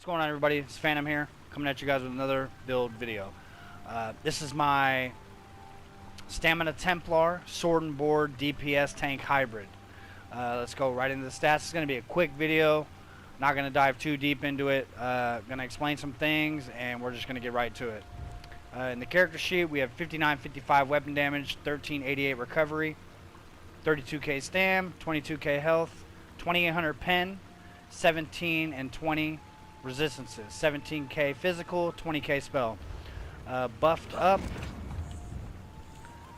What's going on, everybody? It's Phantom here, coming at you guys with another build video. This is my Stamina Templar Sword and Board Dps-Tank hybrid. Let's go right into the stats. It's going to be a quick video. Not going to dive too deep into it. Going to explain some things, and we're just going to get right to it. In the character sheet, we have 5955 weapon damage, 1388 recovery, 32k stam, 22k health, 2800 pen, 17 and 20 resistances, 17k physical, 20k spell. Buffed up,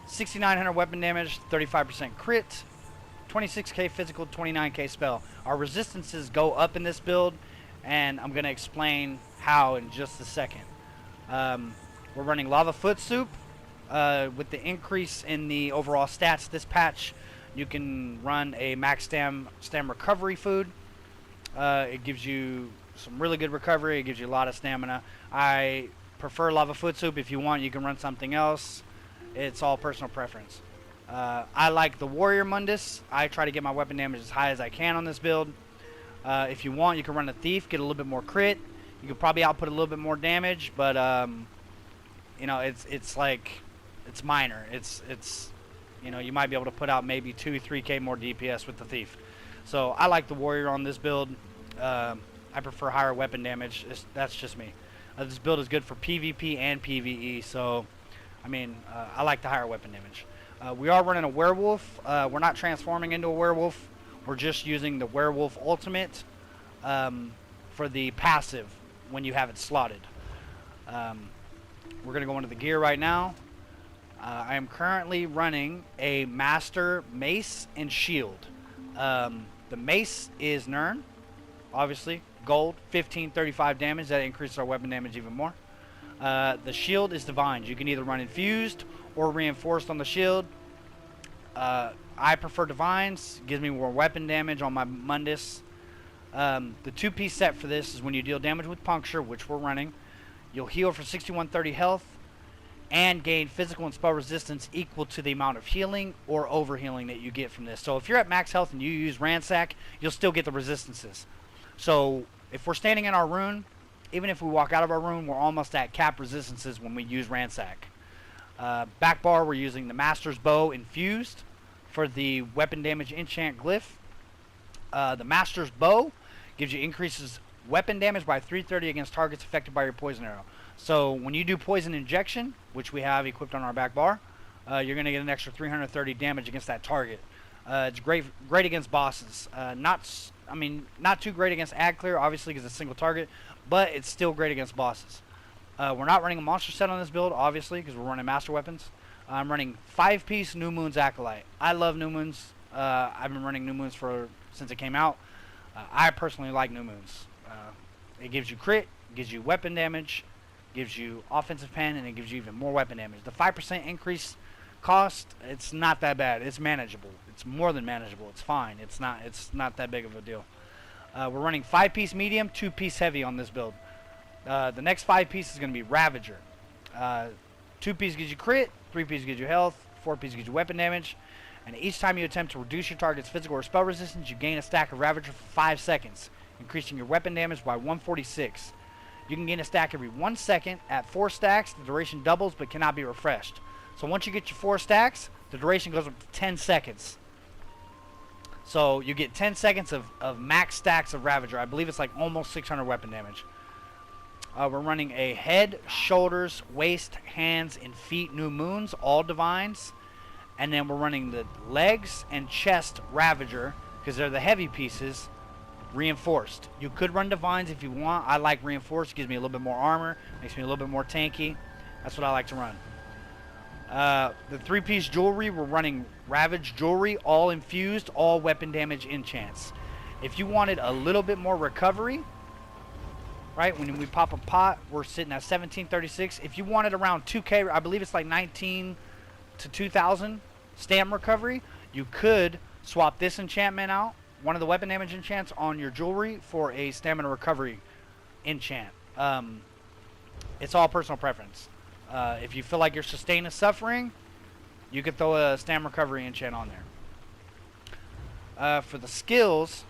6900 weapon damage, 35% crit, 26k physical, 29k spell. Our resistances go up in this build, and I'm going to explain how in just a second. We're running Lava Foot Soup. With the increase in the overall stats this patch, you can run a max stam recovery food. It gives you some really good recovery. It gives you a lot of stamina. I prefer Lava Foot Soup. If you want, you can run something else. It's all personal preference. I like the Warrior Mundus. I try to get my weapon damage as high as I can on this build. If you want, you can run a Thief, get a little bit more crit. You could probably output a little bit more damage, but you know, it's minor. It's you know, you might be able to put out maybe 2-3k more DPS with the Thief. So I like the Warrior on this build. I prefer higher weapon damage. That's just me. This build is good for PvP and PvE, so I mean, I like the higher weapon damage. We are running a werewolf. We're not transforming into a werewolf. We're just using the werewolf ultimate for the passive when you have it slotted. We're going to go into the gear right now. I am currently running a master mace and shield. The mace is Nern, obviously. Gold, 1535 damage. That increases our weapon damage even more. The shield is Divines. You can either run infused or reinforced on the shield. I prefer Divines. Gives me more weapon damage on my Mundus. The two-piece set for this is when you deal damage with puncture, which we're running, you'll heal for 6130 health and gain physical and spell resistance equal to the amount of healing or overhealing that you get from this. So if you're at max health and you use Ransack, you'll still get the resistances. So if we're standing in our rune, even if we walk out of our rune, we're almost at cap resistances when we use Ransack. Backbar, we're using the Master's Bow infused for the weapon damage enchant glyph. The Master's Bow gives you increases weapon damage by 330 against targets affected by your poison arrow. So when you do poison injection, which we have equipped on our back bar, you're going to get an extra 330 damage against that target. It's great against bosses. Not too great against ad clear, obviously, because it's a single target, but it's still great against bosses. We're not running a monster set on this build, obviously, because we're running master weapons. I'm running 5-piece New Moon's Acolyte. I love New Moons. I've been running New Moons since it came out. I personally like New Moons. It gives you crit, gives you weapon damage, gives you offensive pen, and it gives you even more weapon damage. The 5% increase cost, it's not that bad. It's manageable. It's more than manageable. It's fine. It's not that big of a deal. We're running 5-piece medium, 2-piece heavy on this build. The next 5-piece is going to be Ravager. 2-piece gives you crit, 3-piece gives you health, 4-piece gives you weapon damage, and each time you attempt to reduce your target's physical or spell resistance, you gain a stack of Ravager for 5 seconds, increasing your weapon damage by 146. You can gain a stack every 1 second. At 4 stacks, the duration doubles but cannot be refreshed. So once you get your 4 stacks, the duration goes up to 10 seconds. So you get 10 seconds of max stacks of Ravager. I believe it's like almost 600 weapon damage. We're running a head, shoulders, waist, hands, and feet New Moons, all Divines. And then we're running the legs and chest Ravager, because they're the heavy pieces, reinforced. You could run Divines if you want. I like reinforced. It gives me a little bit more armor, makes me a little bit more tanky. That's what I like to run. The 3-piece jewelry, we're running Ravage jewelry, all infused, all weapon damage enchants. If you wanted a little bit more recovery, right, when we pop a pot, we're sitting at 1736. If you wanted around 2k, I believe it's like 19 to 2000 stam recovery, you could swap this enchantment out, one of the weapon damage enchants, on your jewelry for a stamina recovery enchant. It's all personal preference. If you feel like your sustain is suffering, you could throw a stamina recovery enchant on there. For the skills,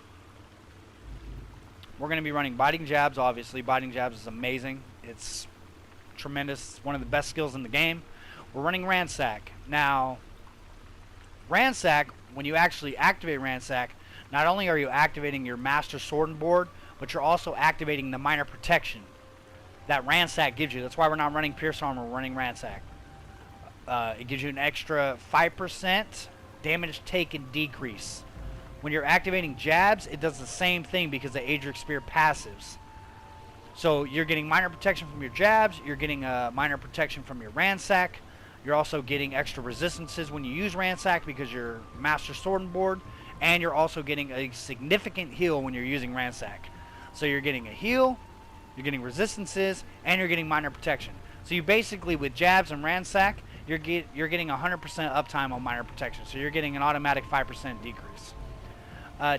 we're going to be running biting jabs, obviously. Biting jabs is amazing. It's tremendous. It's one of the best skills in the game. We're running ransack. Now, ransack, when you actually activate ransack, not only are you activating your master sword and board, but you're also activating the minor protection that ransack gives you. That's why we're not running pierce armor, we're running ransack. It gives you an extra 5% damage taken decrease. When you're activating jabs, it does the same thing because the Adric Spear passives. So you're getting minor protection from your jabs, you're getting minor protection from your ransack, you're also getting extra resistances when you use ransack because you're master sword and board, and you're also getting a significant heal when you're using ransack. So you're getting a heal, you're getting resistances, and you're getting minor protection. So you basically, with jabs and ransack, you're getting 100% uptime on minor protection. So you're getting an automatic 5% decrease.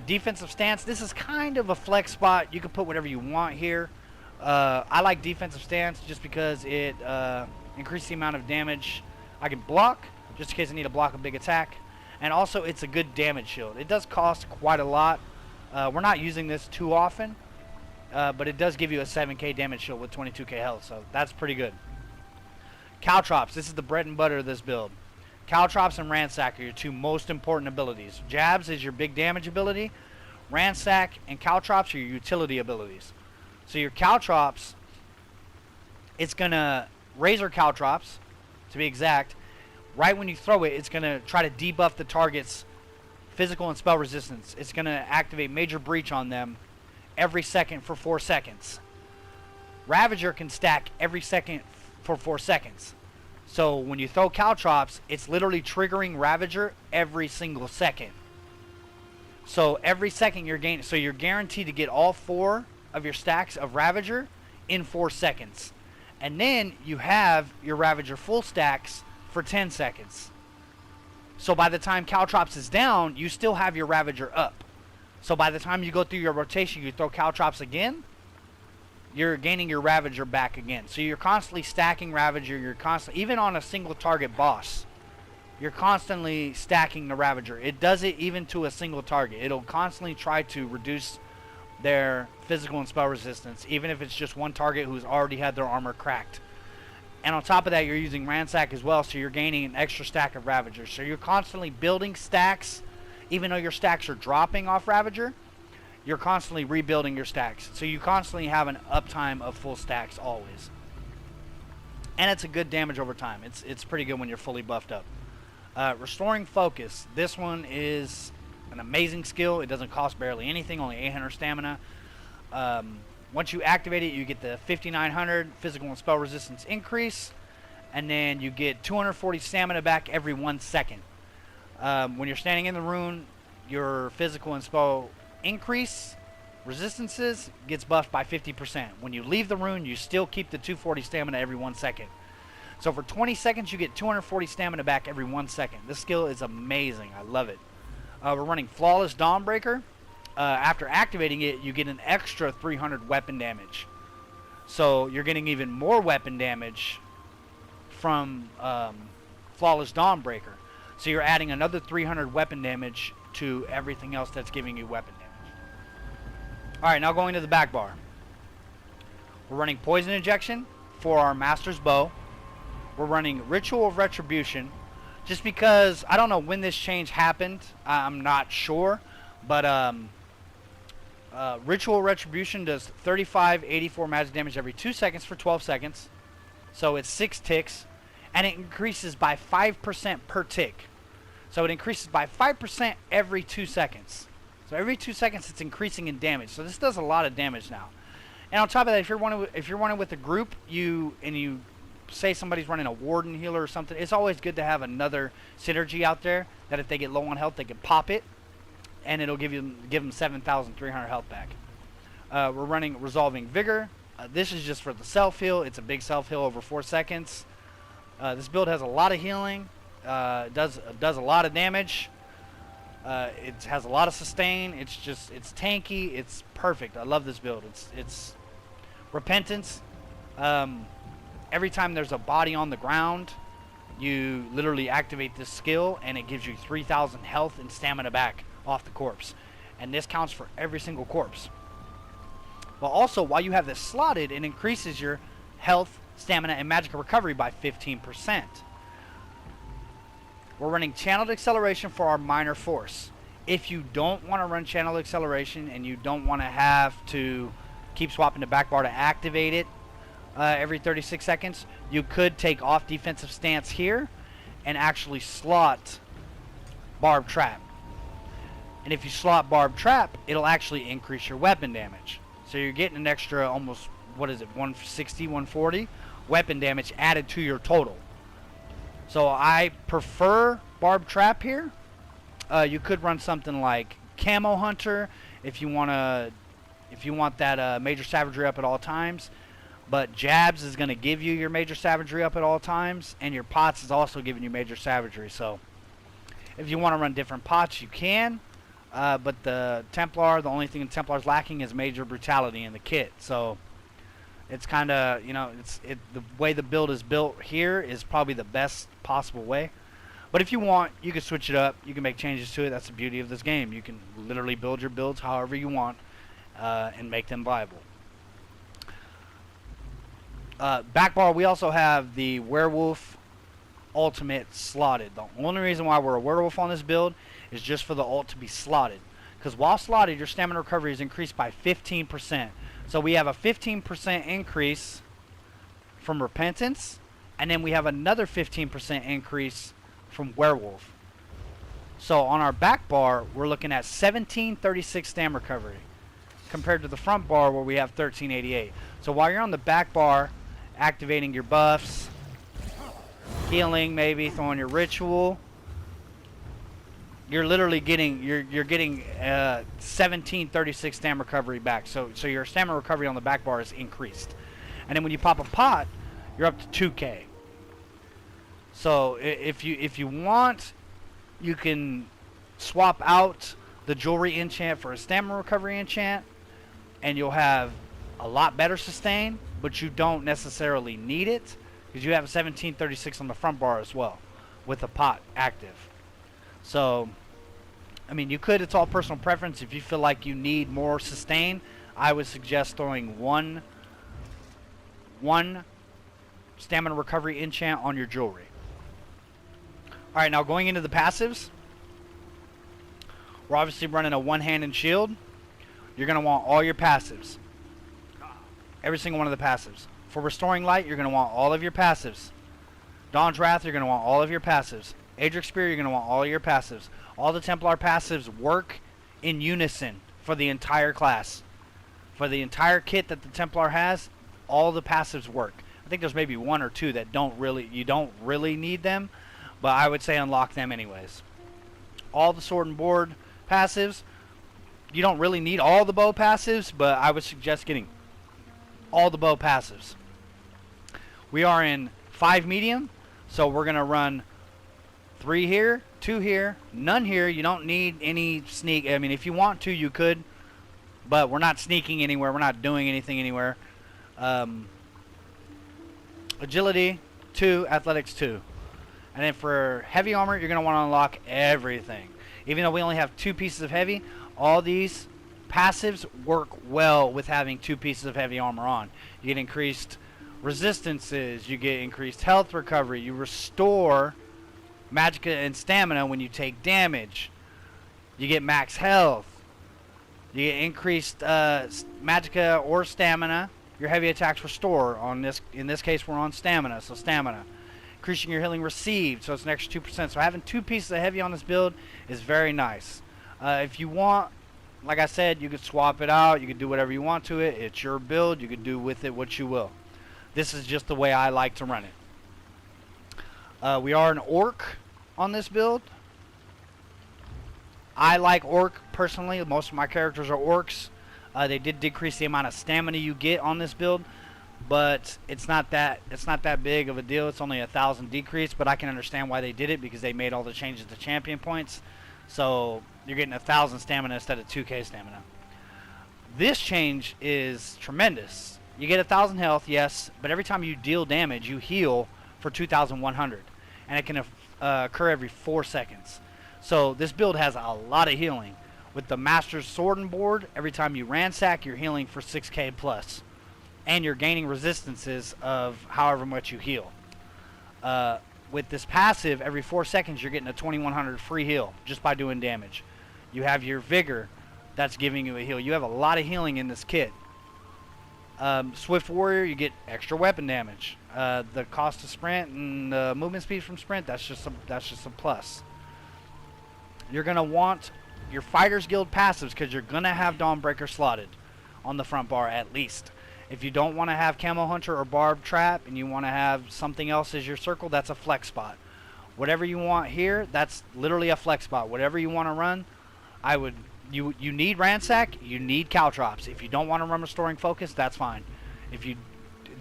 Defensive stance, this is kind of a flex spot. You can put whatever you want here. I like defensive stance just because it increases the amount of damage I can block, just in case I need to block a big attack. And also, it's a good damage shield. It does cost quite a lot. We're not using this too often, but it does give you a 7k damage shield with 22k health, so that's pretty good. Caltrops, this is the bread and butter of this build. Caltrops and Ransack are your two most important abilities. Jabs is your big damage ability. Ransack and Caltrops are your utility abilities. So your Caltrops, it's going to razor Caltrops, to be exact. Right when you throw it, it's going to try to debuff the target's physical and spell resistance. It's going to activate Major Breach on them every second for 4 seconds. Ravager can stack every second for 4 seconds. So when you throw Caltrops, it's literally triggering Ravager every single second. So every second you're gaining, so you're guaranteed to get all 4 of your stacks of Ravager in 4 seconds. And then you have your Ravager full stacks for 10 seconds. So by the time Caltrops is down, you still have your Ravager up. So by the time you go through your rotation, you throw Caltrops again, you're gaining your Ravager back again. So you're constantly stacking Ravager. You're constantly, even on a single target boss, you're constantly stacking the Ravager. It does it even to a single target. It'll constantly try to reduce their physical and spell resistance, even if it's just one target who's already had their armor cracked. And on top of that, you're using Ransack as well, so you're gaining an extra stack of Ravager. So you're constantly building stacks, even though your stacks are dropping off Ravager. You're constantly rebuilding your stacks. So you constantly have an uptime of full stacks always. And it's a good damage over time. It's pretty good when you're fully buffed up. Restoring Focus. This one is an amazing skill. It doesn't cost barely anything, only 800 stamina. Once you activate it, you get the 5900 physical and spell resistance increase. And then you get 240 stamina back every 1 second. When you're standing in the rune, your physical and spell increase resistances gets buffed by 50%. When you leave the rune, you still keep the 240 stamina every 1 second. So for 20 seconds, you get 240 stamina back every 1 second. This skill is amazing. I love it. We're running Flawless Dawnbreaker. After activating it, you get an extra 300 weapon damage. So you're getting even more weapon damage from Flawless Dawnbreaker. So you're adding another 300 weapon damage to everything else that's giving you weapon damage. Alright, now going to the back bar. We're running Poison Injection for our Master's Bow. We're running Ritual of Retribution. Just because, I don't know when this change happened. I'm not sure. But Ritual Retribution does 35, 84 magic damage every 2 seconds for 12 seconds. So it's 6 ticks. And it increases by 5% per tick. So it increases by 5% every 2 seconds. So every 2 seconds it's increasing in damage. So this does a lot of damage now. And on top of that, if you're running with a group, you say somebody's running a warden healer or something, it's always good to have another synergy out there that if they get low on health, they can pop it, and it'll give them 7,300 health back. We're running Resolving Vigor. This is just for the self heal. It's a big self heal over 4 seconds. This build has a lot of healing. It does a lot of damage. It has a lot of sustain. It's tanky. It's perfect. I love this build. It's Repentance. Every time there's a body on the ground, you literally activate this skill, and it gives you 3,000 health and stamina back off the corpse. And this counts for every single corpse. But also, while you have this slotted, it increases your health, stamina, and magical recovery by 15%. We're running channeled acceleration for our minor force. If you don't want to run channeled acceleration and you don't want to have to keep swapping the backbar to activate it every 36 seconds, you could take off defensive stance here and actually slot barb trap. And if you slot barb trap, it'll actually increase your weapon damage. So you're getting an extra almost, what is it, 160, 140 weapon damage added to your total. So I prefer barb trap here. You could run something like Camo Hunter if you want that major savagery up at all times. But Jabs is going to give you your major savagery up at all times, and your pots is also giving you major savagery. So if you want to run different pots, you can. But the Templar, the only thing the Templar's lacking is major brutality in the kit. So it's kind of, you know, the way the build is built here is probably the best possible way. But if you want, you can switch it up. You can make changes to it. That's the beauty of this game. You can literally build your builds however you want and make them viable. Backbar, we also have the Werewolf Ultimate slotted. The only reason why we're a Werewolf on this build is just for the ult to be slotted. Because while slotted, your stamina recovery is increased by 15%. So we have a 15% increase from Repentance, and then we have another 15% increase from Werewolf. So on our back bar, we're looking at 1736 stamina recovery compared to the front bar where we have 1388. So while you're on the back bar, activating your buffs, healing, maybe throwing your ritual, you're literally getting you're getting 1736 stamina recovery back. So your stamina recovery on the back bar is increased, and then when you pop a pot, you're up to 2K. So if you want, you can swap out the jewelry enchant for a stamina recovery enchant, and you'll have a lot better sustain, but you don't necessarily need it because you have a 1736 on the front bar as well with the pot active. So, I mean, you could, it's all personal preference. If you feel like you need more sustain, I would suggest throwing one stamina recovery enchant on your jewelry. Alright, now going into the passives, we're obviously running a one-handed shield. You're going to want all your passives. Every single one of the passives. For Restoring Light, you're going to want all of your passives. Dawn's Wrath, you're going to want all of your passives. Adric Spear, you're going to want all of your passives. All the Templar passives work in unison for the entire class. For the entire kit that the Templar has, all the passives work. I think there's maybe one or two that you don't really need them, but I would say unlock them anyways. All the Sword and Board passives, you don't really need all the bow passives, but I would suggest getting all the bow passives. We are in 5 medium, so we're going to run 3 here, 2 here, none here. You don't need any sneak. I mean, if you want to, you could, but we're not sneaking anywhere. We're not doing anything anywhere. Agility 2, Athletics 2. And then for heavy armor, you're going to want to unlock everything. Even though we only have 2 pieces of heavy, all these passives work well with having 2 pieces of heavy armor on. You get increased resistances, you get increased health recovery, you restore magicka and stamina when you take damage, you get max health, you get increased magicka or stamina. Your heavy attacks restore. In this case, we're on stamina, so stamina. Increasing your healing received, so it's an extra 2%. So having 2 pieces of heavy on this build is very nice. If you want, like I said, you could swap it out. You could do whatever you want to it. It's your build. You could do with it what you will. This is just the way I like to run it. We are an orc on this build. I like orc personally. Most of my characters are orcs. They did decrease the amount of stamina you get on this build, but it's not that big of a deal. It's only 1,000 decrease, but I can understand why they did it because they made all the changes to champion points. So you're getting 1,000 stamina instead of 2K stamina. This change is tremendous. You get 1,000 health, yes, but every time you deal damage, you heal for 2,100, and it can occur every 4 seconds. So this build has a lot of healing, With the Master's Sword and Board, every time you ransack, you're healing for 6k plus. And you're gaining resistances of however much you heal. With this passive, every 4 seconds you're getting a 2100 free heal just by doing damage. You have your Vigor that's giving you a heal. You have a lot of healing in this kit. Swift Warrior, you get extra weapon damage. The cost of sprint and the movement speed from sprint, that's just a plus. You're going to want your Fighters Guild passives because you're going to have Dawnbreaker slotted on the front bar at least. If you don't want to have Camo Hunter or Barb Trap and you want to have something else as your circle, that's a flex spot. Whatever you want here, that's literally a flex spot. Whatever you want to run, you need Ransack, you need Caltrops. If you don't want to run Restoring Focus, that's fine. If you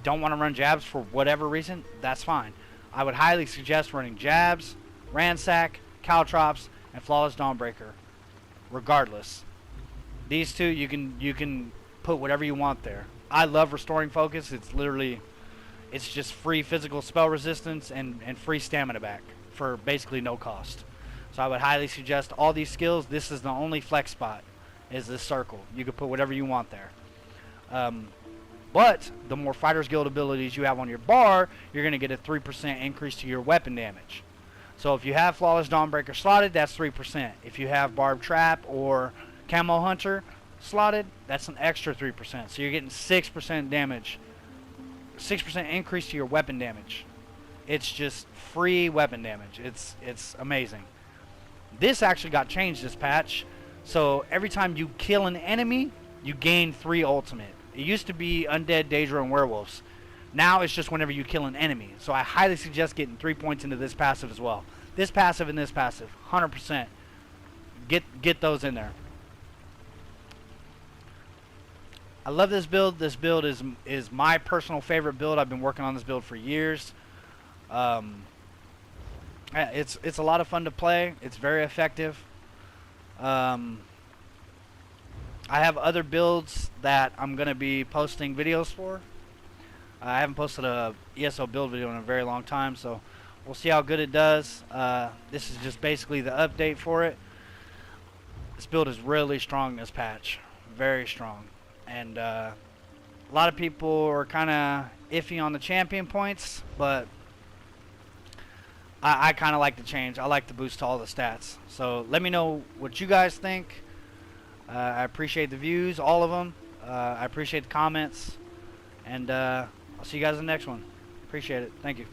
don't want to run Jabs for whatever reason, that's fine. I would highly suggest running Jabs, Ransack, Caltrops, and Flawless Dawnbreaker. Regardless, these two you can put whatever you want there. I love Restoring Focus. It's just free physical spell resistance and free stamina back for basically no cost. So I would highly suggest all these skills. This is the only flex spot, is this circle. You could put whatever you want there. But the more Fighters Guild abilities you have on your bar, you're going to get a 3% increase to your weapon damage. So if you have Flawless Dawnbreaker slotted, that's 3%. If you have Barb Trap or Camo Hunter slotted, that's an extra 3%. So you're getting 6% damage, 6% increase to your weapon damage. It's just free weapon damage. It's amazing. This actually got changed this patch. So every time you kill an enemy, you gain 3 ultimate. It used to be Undead, Daedra, and Werewolves. Now it's just whenever you kill an enemy. So I highly suggest getting 3 points into this passive as well. This passive and this passive, 100%. Get those in there. I love this build. This build is my personal favorite build. I've been working on this build for years. It's a lot of fun to play. It's very effective. I have other builds that I'm going to be posting videos for. I haven't posted a ESO build video in a very long time, so we'll see how good it does. This is just basically the update for it. This build is really strong this patch. Very strong. And a lot of people are kind of iffy on the champion points, but I kind of like the change. I like to boost all the stats. So let me know what you guys think. I appreciate the views, all of them. I appreciate the comments. And I'll see you guys in the next one. Appreciate it. Thank you.